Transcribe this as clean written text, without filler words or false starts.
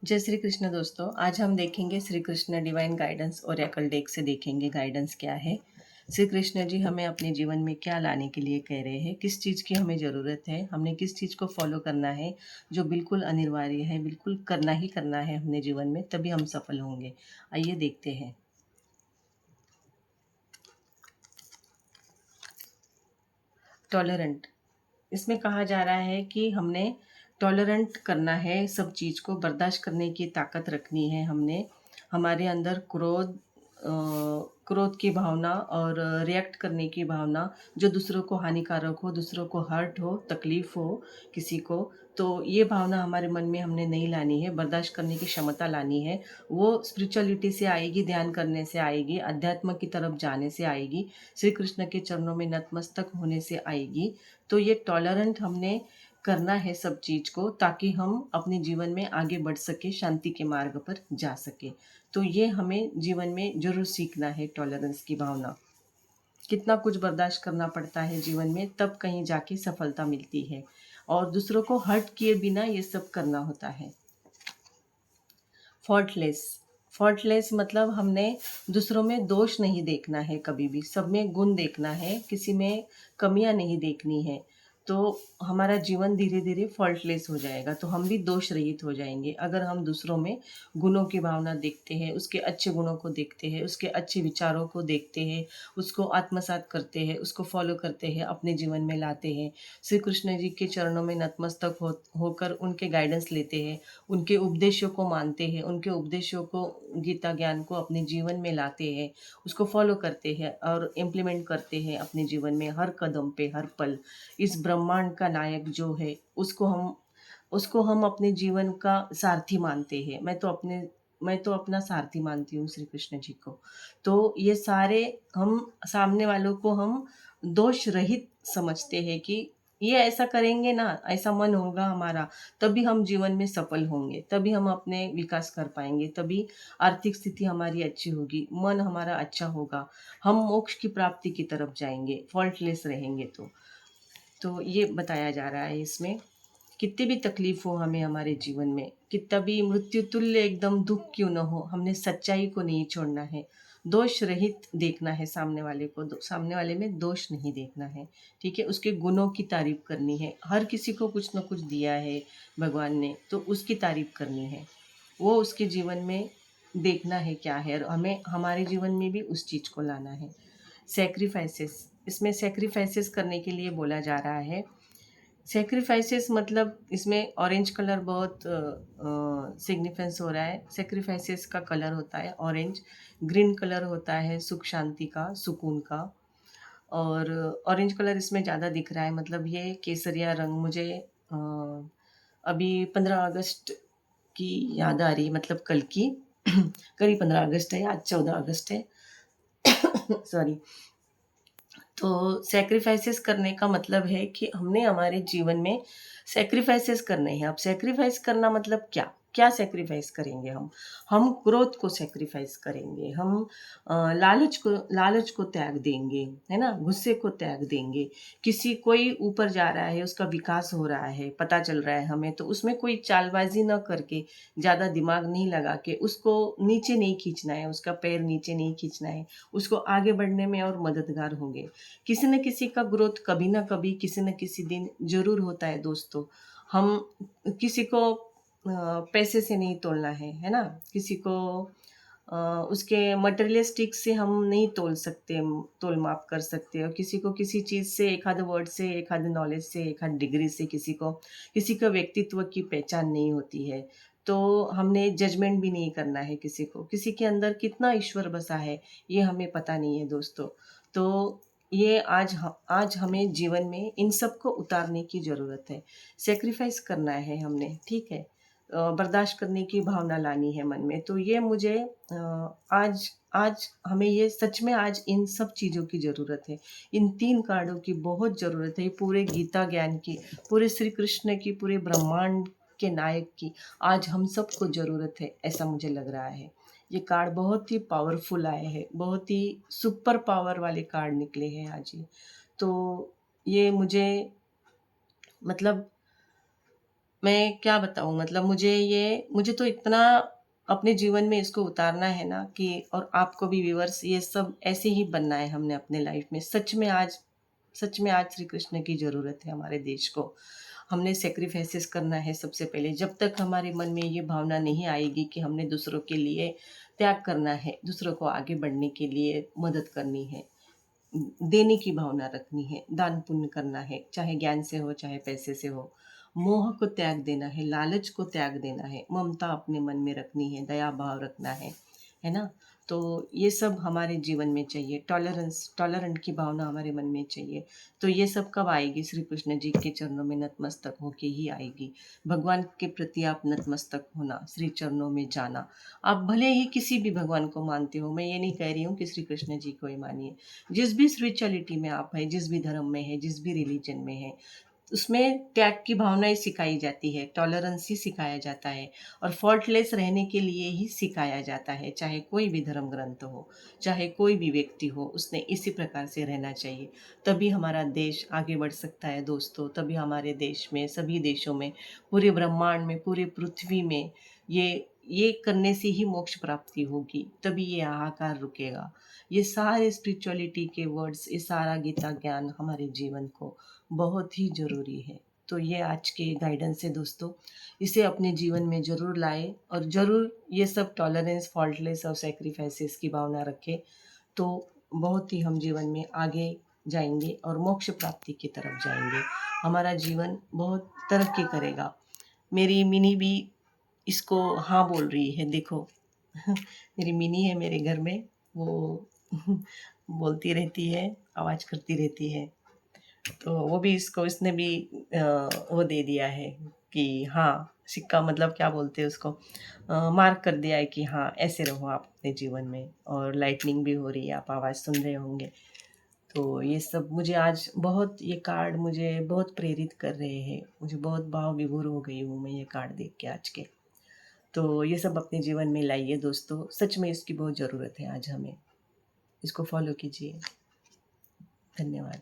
जय श्री कृष्ण दोस्तों। आज हम देखेंगे Shri Krishna divine guidance Oracle deck से देखेंगे गाइडेंस क्या है। श्री कृष्ण जी हमें अपने जीवन में क्या लाने के लिए कह रहे हैं, किस चीज़ की हमें ज़रूरत है, हमने किस चीज़ को फॉलो करना है जो बिल्कुल अनिवार्य है, बिल्कुल करना ही करना है हमने जीवन में, तभी हम सफल होंगे। आइए देखते हैं। टॉलरेंट, इसमें कहा जा रहा है कि हमने टॉलरेंट करना है, सब चीज़ को बर्दाश्त करने की ताकत रखनी है हमने। हमारे अंदर क्रोध की भावना और रिएक्ट करने की भावना, जो दूसरों को हानिकारक हो, दूसरों को हर्ट हो, तकलीफ हो किसी को, तो ये भावना हमारे मन में हमने नहीं लानी है, बर्दाश्त करने की क्षमता लानी है। वो स्पिरिचुअलिटी से आएगी, ध्यान करने से आएगी, अध्यात्म की तरफ जाने से आएगी, श्री कृष्ण के चरणों में नतमस्तक होने से आएगी। तो ये टॉलरेंट हमने करना है सब चीज़ को, ताकि हम अपने जीवन में आगे बढ़ सके, शांति के मार्ग पर जा सके। तो ये हमें जीवन में ज़रूर सीखना है, टॉलरेंस की भावना। कितना कुछ बर्दाश्त करना पड़ता है जीवन में, तब कहीं जाके सफलता मिलती है, और दूसरों को हर्ट किए बिना ये सब करना होता है। फॉल्टलेस, फॉल्टलेस मतलब हमने दूसरों में दोष नहीं देखना है, कभी भी सब में गुण देखना है, किसी में कमियां नहीं देखनी है। तो हमारा जीवन धीरे धीरे फॉल्टलेस हो जाएगा, तो हम भी दोष रहित हो जाएंगे अगर हम दूसरों में गुणों की भावना देखते हैं, उसके अच्छे गुणों को देखते हैं, उसके अच्छे विचारों को देखते हैं, उसको आत्मसात करते हैं, उसको फॉलो करते हैं, अपने जीवन में लाते हैं, श्री कृष्ण जी के चरणों में नतमस्तक होकर उनके गाइडेंस लेते हैं, उनके उपदेशों को मानते हैं, उनके उपदेशों को, गीता ज्ञान को अपने जीवन में लाते हैं, उसको फॉलो करते हैं और इम्प्लीमेंट करते हैं अपने जीवन में, हर कदम पे, हर पल। इस ब्रह्मांड का नायक जो है, उसको हम अपने जीवन का सारथी मानते हैं। मैं तो अपना सारथी मानती हूँ श्री कृष्ण जी को। तो ये सारे हम सामने वालों को हम दोष रहित समझते हैं कि ये ऐसा करेंगे ना, ऐसा मन होगा हमारा, तभी हम जीवन में सफल होंगे, तभी हम अपने विकास कर पाएंगे, तभी आर्थिक स्थिति हमारी अच्छी होगी, मन हमारा अच्छा होगा, हम मोक्ष की प्राप्ति की तरफ जाएंगे, फॉल्टलेस रहेंगे। तो ये बताया जा रहा है इसमें। कितनी भी तकलीफ हो हमें हमारे जीवन में, कितना भी मृत्यु तुल्य एकदम दुख क्यों न हो, हमने सच्चाई को नहीं छोड़ना है, दोष रहित देखना है सामने वाले को, सामने वाले में दोष नहीं देखना है। ठीक है, उसके गुणों की तारीफ करनी है, हर किसी को कुछ न कुछ दिया है भगवान ने, तो उसकी तारीफ करनी है, वो उसके जीवन में देखना है क्या है, और हमें हमारे जीवन में भी उस चीज़ को लाना है। सेक्रीफाइसेस, इसमें सेक्रीफाइसेस करने के लिए बोला जा रहा है। सेक्रीफाइसेस मतलब इसमें ऑरेंज कलर बहुत सिग्निफिकेंस हो रहा है। सेक्रीफाइसेस का कलर होता है ऑरेंज, ग्रीन कलर होता है सुख शांति का, सुकून का, और ऑरेंज कलर इसमें ज़्यादा दिख रहा है, मतलब ये केसरिया रंग मुझे अभी 15 अगस्त की याद आ रही है, मतलब कल की करीब 15 अगस्त है, आज 14 अगस्त है सॉरी। तो सैक्रिफाइसेस करने का मतलब है कि हमने हमारे जीवन में सैक्रिफाइसेस करने हैं। अब सैक्रिफाइस करना मतलब क्या, क्या सैक्रिफाइस करेंगे हम क्रोध को सैक्रिफाइस करेंगे, हम लालच को त्याग देंगे, है ना, गुस्से को त्याग देंगे। किसी कोई ऊपर जा रहा है, उसका विकास हो रहा है, पता चल रहा है हमें, तो उसमें कोई चालबाजी न करके, ज़्यादा दिमाग नहीं लगा के उसको नीचे नहीं खींचना है, उसका पैर नीचे नहीं खींचना है, उसको आगे बढ़ने में और मददगार होंगे। किसी न किसी का ग्रोथ कभी ना कभी, किसी न किसी दिन जरूर होता है दोस्तों। हम किसी को पैसे से नहीं तोलना है ना, किसी को उसके मटेरियलिस्टिक से हम नहीं तोल सकते, तोल माप कर सकते, और किसी को किसी चीज़ से, एक आध वर्ड से, एक आध नॉलेज से, एक आध डिग्री से किसी का व्यक्तित्व की पहचान नहीं होती है। तो हमने जजमेंट भी नहीं करना है किसी को, किसी के अंदर कितना ईश्वर बसा है ये हमें पता नहीं है दोस्तों। तो ये आज हमें जीवन में इन सब को उतारने की ज़रूरत है, सेक्रीफाइस करना है हमने, ठीक है, बर्दाश्त करने की भावना लानी है मन में। तो ये मुझे आज आज हमें ये सच में आज इन सब चीज़ों की ज़रूरत है, इन 3 कार्डों की बहुत ज़रूरत है, पूरे गीता ज्ञान की, पूरे श्री कृष्ण की, पूरे ब्रह्मांड के नायक की आज हम सबको ज़रूरत है, ऐसा मुझे लग रहा है। ये कार्ड बहुत ही पावरफुल आए हैं, बहुत ही सुपर पावर वाले कार्ड निकले हैं आज ये। तो ये मुझे, मतलब मैं क्या बताऊँ, मतलब मुझे तो इतना अपने जीवन में इसको उतारना है ना कि, और आपको भी व्यूअर्स, ये सब ऐसे ही बनना है हमने अपने लाइफ में। सच में आज श्री कृष्ण की ज़रूरत है हमारे देश को। हमने सैक्रिफाइसेस करना है सबसे पहले। जब तक हमारे मन में ये भावना नहीं आएगी कि हमने दूसरों के लिए त्याग करना है, दूसरों को आगे बढ़ने के लिए मदद करनी है, देने की भावना रखनी है, दान पुण्य करना है, चाहे ज्ञान से हो चाहे पैसे से हो। मोह को त्याग देना है, लालच को त्याग देना है, ममता अपने मन में रखनी है, दया भाव रखना है ना? तो ये सब हमारे जीवन में चाहिए। टॉलरेंट की भावना हमारे मन में चाहिए। तो ये सब कब आएगी? श्री कृष्ण जी के चरणों में नतमस्तक होके ही आएगी। भगवान के प्रति आप नतमस्तक होना, श्री चरणों में जाना। आप भले ही किसी भी भगवान को मानते हो, मैं ये नहीं कह रही हूँ कि श्री कृष्ण जी को ही मानिए। जिस भी स्पिरिचुअलिटी में आप हैं, जिस भी धर्म में है, जिस भी रिलीजन में है, उसमें त्याग की भावना ही सिखाई जाती है, टॉलरेंस ही सिखाया जाता है, और फॉल्टलेस रहने के लिए ही सिखाया जाता है। चाहे कोई भी धर्म ग्रंथ हो, चाहे कोई भी व्यक्ति हो, उसने इसी प्रकार से रहना चाहिए। तभी हमारा देश आगे बढ़ सकता है दोस्तों। तभी हमारे देश में, सभी देशों में, पूरे ब्रह्मांड में, पूरे पृथ्वी में ये करने से ही मोक्ष प्राप्ति होगी। तभी ये हाहाकार रुकेगा। ये सारे स्पिरिचुअलिटी के वर्ड्स, ये सारा गीता ज्ञान हमारे जीवन को बहुत ही ज़रूरी है। तो ये आज के गाइडेंस है दोस्तों। इसे अपने जीवन में ज़रूर लाएँ, और ज़रूर ये सब टॉलरेंस, फॉल्टलेस और सैक्रिफाइसेस की भावना रखें। तो बहुत ही हम जीवन में आगे जाएंगे और मोक्ष प्राप्ति की तरफ जाएंगे। हमारा जीवन बहुत तरक्की करेगा। मेरी मिनी भी इसको हाँ बोल रही है, देखो। मेरी मिनी है मेरे घर में, वो बोलती रहती है, आवाज़ करती रहती है। तो वो भी इसने भी वो दे दिया है कि हाँ, सिक्का मतलब क्या बोलते हैं उसको, मार्क कर दिया है कि हाँ, ऐसे रहो आप अपने जीवन में। और लाइटनिंग भी हो रही है, आप आवाज़ सुन रहे होंगे। तो ये सब मुझे आज बहुत, ये कार्ड मुझे बहुत प्रेरित कर रहे हैं। मुझे बहुत भाव विभोर हो गई हूँ मैं ये कार्ड देख के आज के। तो ये सब अपने जीवन में लाइए दोस्तों। सच में इसकी बहुत ज़रूरत है आज हमें। इसको फॉलो कीजिए। धन्यवाद।